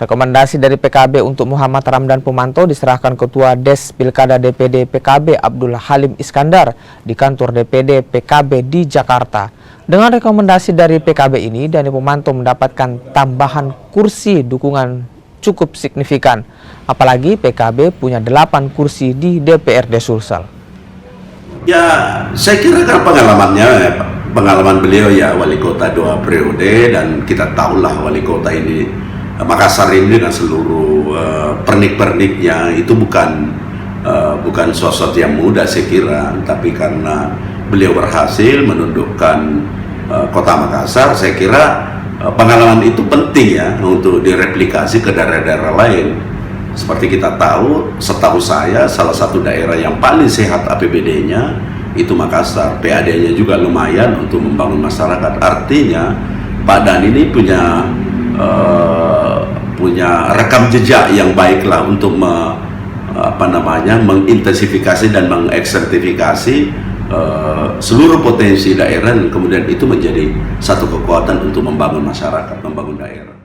Rekomendasi dari PKB untuk Muhammad Ramdan Pomanto diserahkan Ketua Des Pilkada DPD PKB Abdul Halim Iskandar di kantor DPD PKB di Jakarta. Dengan rekomendasi dari PKB ini, Dhani Pomanto mendapatkan tambahan kursi dukungan cukup signifikan. Apalagi PKB punya 8 kursi di DPRD Sulsel. Ya, saya kira kan pengalaman beliau ya wali kota 2 periode, dan kita tahulah wali kota ini Makassar ini dengan seluruh pernik-perniknya itu bukan sosok yang mudah saya kira, tapi karena beliau berhasil menundukkan kota Makassar, saya kira pengalaman itu penting ya untuk direplikasi ke daerah-daerah lain. Seperti kita tahu, setahu saya salah satu daerah yang paling sehat APBD-nya itu Makassar, PAD-nya juga lumayan untuk membangun masyarakat. Artinya Pak Dhani ini punya rekam jejak yang baiklah untuk mengintensifikasi dan mengeksertifikasi seluruh potensi daerah, dan kemudian itu menjadi satu kekuatan untuk membangun masyarakat, membangun daerah.